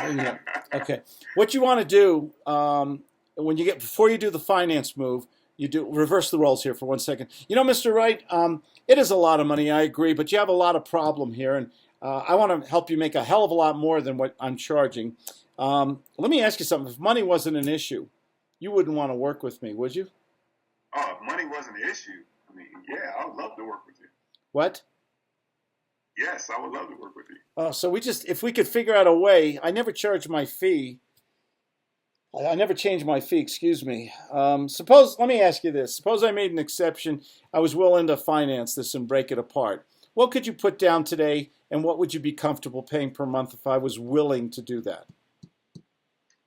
Yeah. Okay. What you want to do before you do the finance move, you do reverse the roles here for 1 second. Mr. Wright, it is a lot of money. I agree, but you have a lot of problem here, and I want to help you make a hell of a lot more than what I'm charging. Let me ask you something. If money wasn't an issue, you wouldn't want to work with me, would you? Oh, if money wasn't an issue, I mean, yeah, I would love to work with you. What? Yes, I would love to work with you. Oh, so if we could figure out a way, I never charge my fee. I never change my fee, excuse me. Let me ask you this. Suppose I made an exception. I was willing to finance this and break it apart. What could you put down today, and what would you be comfortable paying per month if I was willing to do that?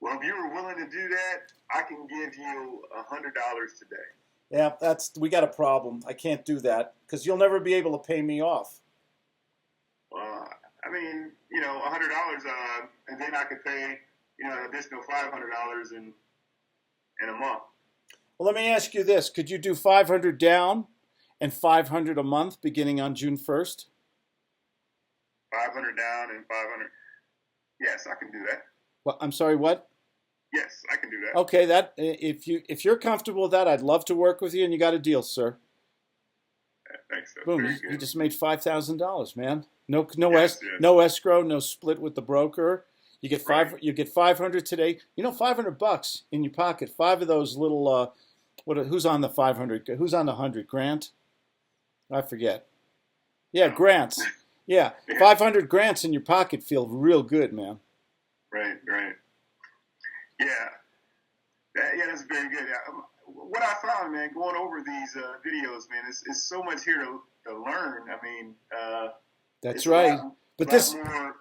Well, if you were willing to do that, I can give you $100 today. Yeah, we got a problem. I can't do that because you'll never be able to pay me off. I mean, $100, and then I could pay, an additional $500 in a month. Well, let me ask you this: could you do 500 down and 500 a month beginning on June 1st? 500 down and 500. Yes, I can do that. Well, I'm sorry, what? Yes, I can do that. Okay, if you're comfortable with that, I'd love to work with you, and you got a deal, sir. Thanks. Boom! You just made $5,000, man. No Yes. no escrow, no split with the broker. You get Right. You get 500 today. $500 in your pocket. 5 of those little who's on the 500? Who's on the 100? Grant? I forget. Yeah, grants. Yeah, 500 grants in your pocket feel real good, man. Right. Yeah. Yeah, that's very good. What I found, man, going over these videos, man, is so much here to learn. I mean, that's right. But this more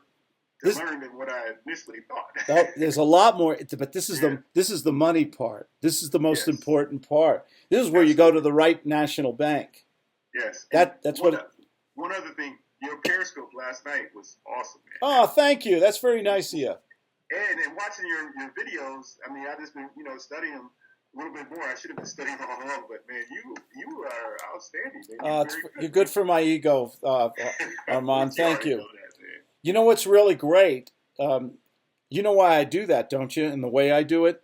learn than what I initially thought. There's a lot more, but this is the money part. This is the most important part. This is where you go to the right national bank. Yes. That's what. One other thing, your Periscope last night was awesome, man. Oh, thank you. That's very nice of you. And watching your videos, I mean, I just been studying them a little bit more. I should have been studying them all along, but man, you are outstanding, man. You're good for my ego, Armand. Thank you. That, You know what's really great? You know why I do that, don't you? And the way I do it?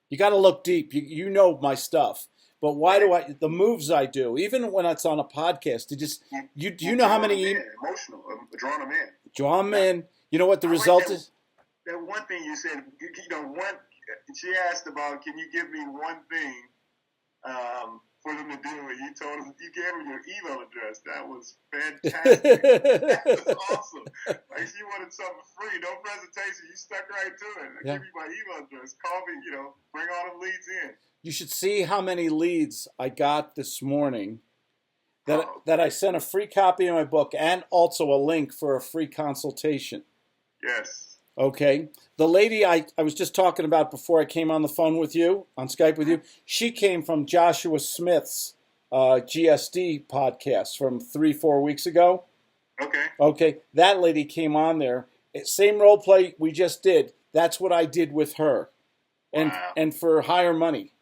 You got to look deep. You know my stuff. But why do the moves I do, even when it's on a podcast, do you know how many emotional, drawing them in. Draw them in. You know what the result is? That one thing you said, she asked about, can you give me one thing for them to do? And you gave them your email address. That was fantastic. That was awesome. Like, she wanted something free, no presentation. You stuck right to it. Give me my email address. Call me, bring all them leads in. You should see how many leads I got this morning that I sent a free copy of my book and also a link for a free consultation. Yes. Okay. The lady I was just talking about before I came on the phone with you, on Skype with you, she came from Joshua Smith's GSD podcast from 3-4 weeks ago. Okay. Okay. That lady came on there. Same role play we just did. That's what I did with her. And for higher money.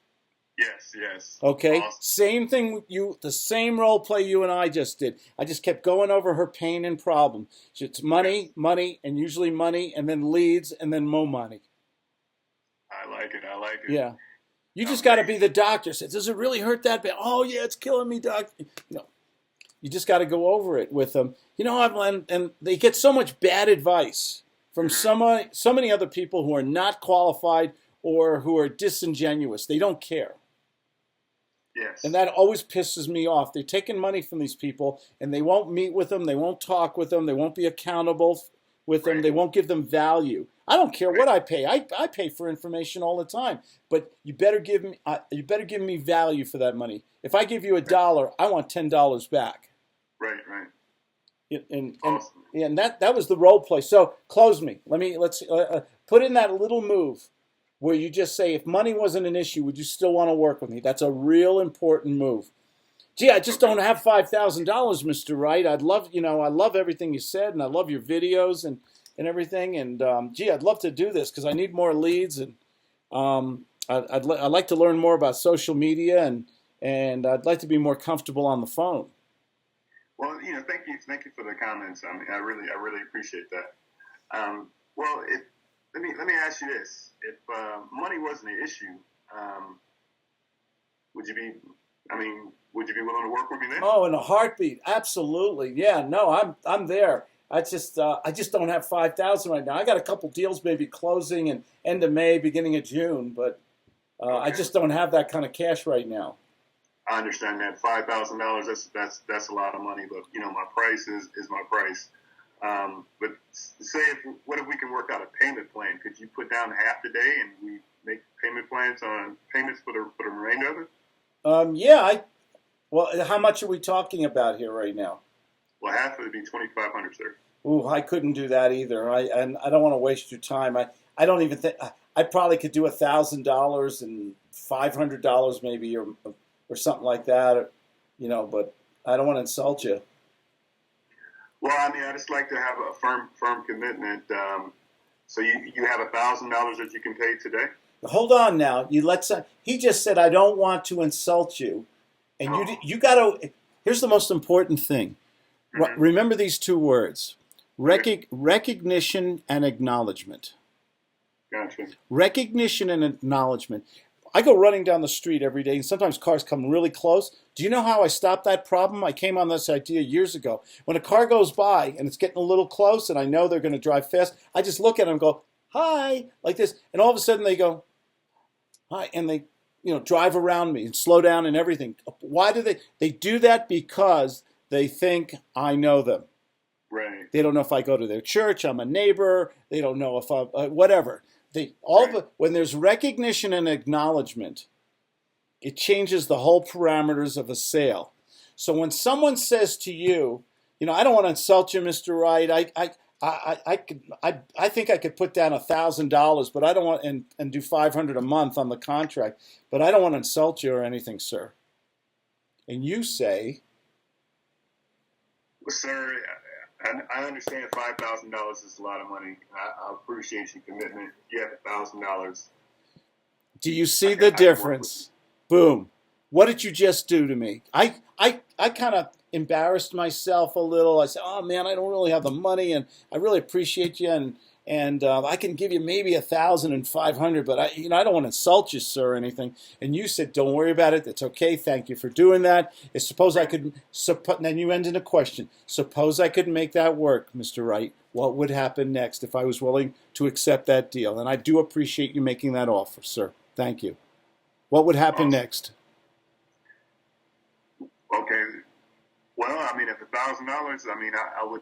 Yes. Okay. Awesome. Same thing with you, the same role play you and I just did. I just kept going over her pain and problem. It's money, and usually money, and then leads, and then more money. I like it. Yeah. You just got to be the doctor. Says, does it really hurt that bad? Oh, yeah, it's killing me, doc. You just got to go over it with them. And they get so much bad advice from so many other people who are not qualified or who are disingenuous. They don't care. Yes. And that always pisses me off. They're taking money from these people, and they won't meet with them. They won't talk with them. They won't be accountable with them. They won't give them value. I don't care what I pay. I pay for information all the time. But you better give me value for that money. If I give you $1, I want $10 back. Right. And that was the role play. So close me. Let's put in that little move where you just say, if money wasn't an issue, would you still want to work with me? That's a real important move. Gee, I just don't have $5,000, Mr. Wright. I love everything you said, and I love your videos and everything. And I'd love to do this because I need more leads, and I'd like to learn more about social media, and I'd like to be more comfortable on the phone. Well, thank you for the comments. I mean, I really appreciate that. let me ask you this: if money wasn't an issue, would you be? I mean, would you be willing to work with me then? Oh, in a heartbeat, absolutely. Yeah, no, I'm there. I just don't have 5,000 right now. I got a couple deals maybe closing in end of May, beginning of June, but I just don't have that kind of cash right now. I understand that $5,000. That's a lot of money, but my price is my price. But say what if we can work out a payment plan? Could you put down half today and we make payment plans on payments for the remainder of it? Yeah. Well, how much are we talking about here right now? Well, half of it would be $2,500, sir. Ooh, I couldn't do that either. And I don't want to waste your time. I don't even think I probably could do $1,000 and $500 maybe or something like that, But I don't want to insult you. Well, I mean, I just like to have a firm commitment. So you have $1,000 that you can pay today? Hold on now. He just said I don't want to insult you, and you got to. Here's the most important thing. Mm-hmm. Remember these two words: recognition and acknowledgement. Gotcha. Recognition and acknowledgement. I go running down the street every day, and sometimes cars come really close. Do you know how I stopped that problem? I came on this idea years ago. When a car goes by and it's getting a little close, and I know they're going to drive fast, I just look at them and go, "Hi," like this, and all of a sudden they go, "Hi," and they, drive around me and slow down and everything. Why do they do that? Because they think I know them. Right. They don't know if I go to their church. I'm a neighbor. They don't know if I'm whatever. When there's recognition and acknowledgement, it changes the whole parameters of a sale. So when someone says to you, I don't want to insult you, Mr. Wright. I think I could put down $1,000, but I don't want and do $500 a month on the contract, but I don't want to insult you or anything, sir. And you say, well, sir, I understand $5,000 is a lot of money. I appreciate your commitment. You have $1,000. Do you see the difference? Boom. What did you just do to me? I kind of embarrassed myself a little. I said, "Oh man, I don't really have the money, and I really appreciate you, and I can give you maybe $1,500, but I don't want to insult you, sir, or anything." And you said, "Don't worry about it. That's okay. Thank you for doing that. Then you end in a question. Suppose I could make that work, Mr. Wright. What would happen next if I was willing to accept that deal? And I do appreciate you making that offer, sir. Thank you. What would happen next?" Okay. Well, I mean, if $1,000, I mean, I would.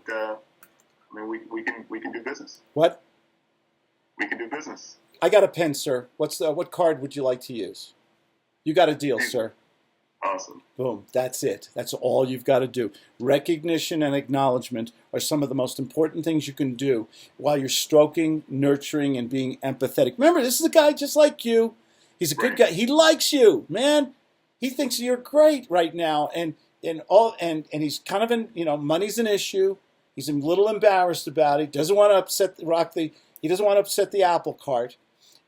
We can do business. What? We can do business. I got a pen, sir. What card would you like to use? You got a deal, sir. Awesome. Boom. That's it. That's all you've got to do. Recognition and acknowledgement are some of the most important things you can do while you're stroking, nurturing, and being empathetic. Remember, this is a guy just like you. He's a good guy. He likes you, man. He thinks you're great right now, and he's kind of money's an issue. He's a little embarrassed about it. Doesn't want to upset he doesn't want to upset the apple cart.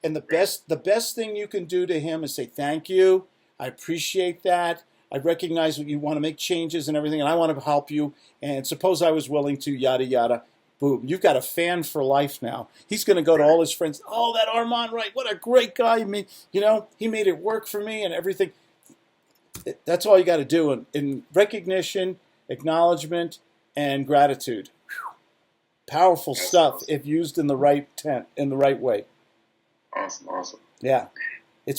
And the best thing you can do to him is say, "Thank you. I appreciate that. I recognize that you want to make changes and everything, and I want to help you. And suppose I was willing to, yada yada." Boom. You've got a fan for life now. He's going to go to all his friends. "Oh, that Armand Wright, what a great guy. I mean, he made it work for me and everything." That's all you got to do in recognition, acknowledgement, and gratitude. Whew. Powerful stuff if used in the right way. Awesome. Yeah.